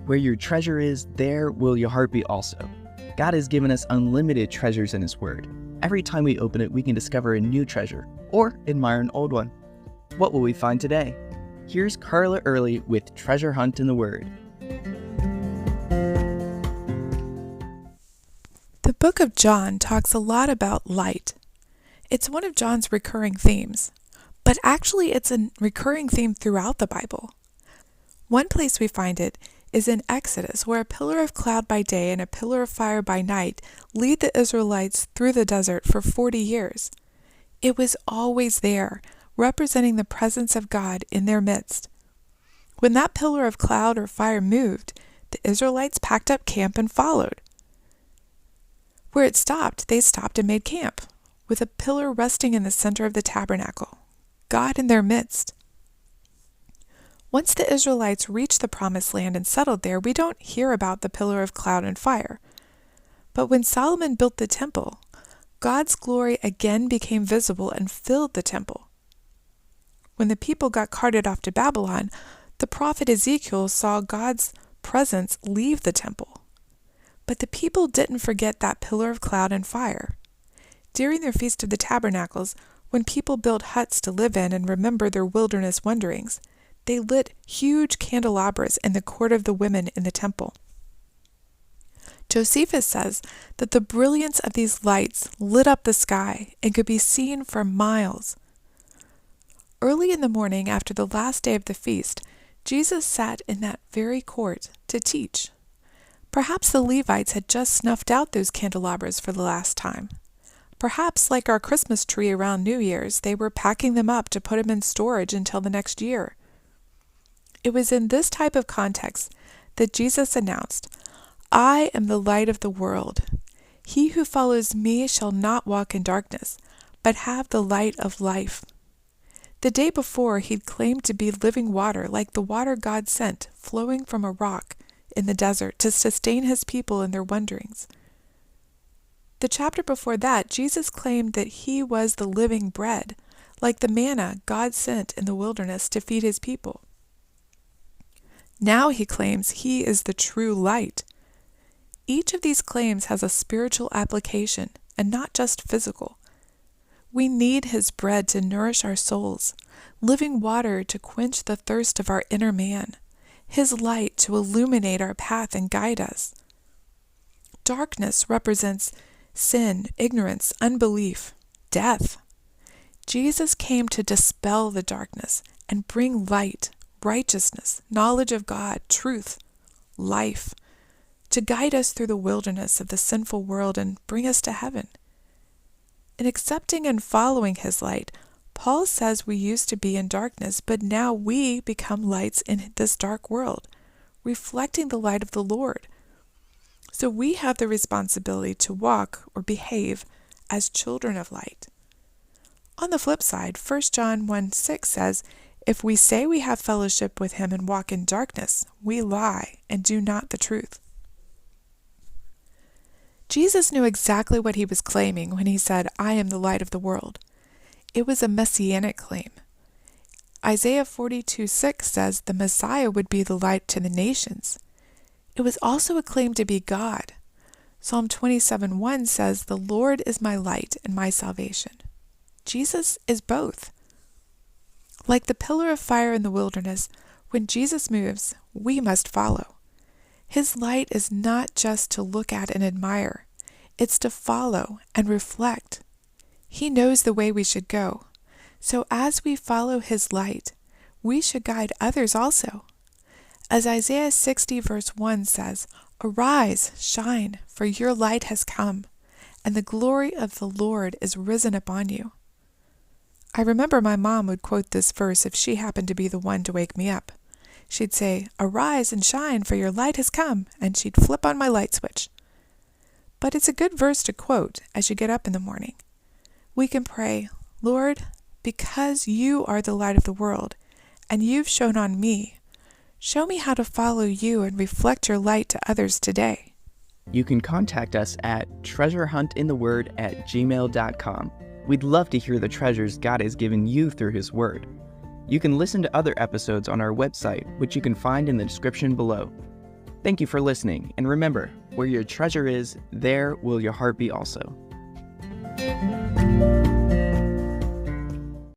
Where your treasure is, there will your heart be also. God has given us unlimited treasures in His Word. Every time we open it, we can discover a new treasure or admire an old one. What will we find today? Here's Carla Early with Treasure Hunt in the Word. The book of John talks a lot about light. It's one of John's recurring themes, but actually it's a recurring theme throughout the Bible. One place we find it is in Exodus, where a pillar of cloud by day and a pillar of fire by night lead the Israelites through the desert for 40 years. It was always there, representing the presence of God in their midst. When that pillar of cloud or fire moved, the Israelites packed up camp and followed. Where it stopped, they stopped and made camp, with a pillar resting in the center of the tabernacle, God in their midst. Once the Israelites reached the promised land and settled there, we don't hear about the pillar of cloud and fire. But when Solomon built the temple, God's glory again became visible and filled the temple. When the people got carted off to Babylon, the prophet Ezekiel saw God's presence leave the temple. But the people didn't forget that pillar of cloud and fire. During their Feast of the Tabernacles, when people built huts to live in and remember their wilderness wanderings, they lit huge candelabras in the court of the women in the temple. Josephus says that the brilliance of these lights lit up the sky and could be seen for miles. Early in the morning after the last day of the feast, Jesus sat in that very court to teach. Perhaps the Levites had just snuffed out those candelabras for the last time. Perhaps, like our Christmas tree around New Year's, they were packing them up to put them in storage until the next year. It was in this type of context that Jesus announced, "I am the light of the world. He who follows me shall not walk in darkness, but have the light of life." The day before, he'd claimed to be living water like the water God sent, flowing from a rock in the desert to sustain his people in their wanderings. The chapter before that, Jesus claimed that he was the living bread, like the manna God sent in the wilderness to feed his people. Now he claims he is the true light. Each of these claims has a spiritual application and not just physical. We need his bread to nourish our souls, living water to quench the thirst of our inner man, his light to illuminate our path and guide us. Darkness represents sin, ignorance, unbelief, death. Jesus came to dispel the darkness and bring light, righteousness, knowledge of God, truth, life, to guide us through the wilderness of the sinful world and bring us to heaven. In accepting and following his light, Paul says we used to be in darkness, but now we become lights in this dark world, reflecting the light of the Lord. So we have the responsibility to walk or behave as children of light. On the flip side, 1 John 1:6 says, "If we say we have fellowship with him and walk in darkness, we lie and do not the truth." Jesus knew exactly what he was claiming when he said, "I am the light of the world." It was a messianic claim. Isaiah 42:6 says the Messiah would be the light to the nations. It was also a claim to be God. Psalm 27:1 says, "The Lord is my light and my salvation." Jesus is both. Like the pillar of fire in the wilderness, when Jesus moves, we must follow. His light is not just to look at and admire. It's to follow and reflect. He knows the way we should go. So as we follow his light, we should guide others also. As Isaiah 60 verse 1 says, "Arise, shine, for your light has come, and the glory of the Lord is risen upon you." I remember my mom would quote this verse if she happened to be the one to wake me up. She'd say, "Arise and shine, for your light has come," and she'd flip on my light switch. But it's a good verse to quote as you get up in the morning. We can pray, "Lord, because you are the light of the world, and you've shone on me, show me how to follow you and reflect your light to others today." You can contact us at treasurehuntintheword@gmail.com. We'd love to hear the treasures God has given you through his word. You can listen to other episodes on our website, which you can find in the description below. Thank you for listening, and remember, where your treasure is, there will your heart be also.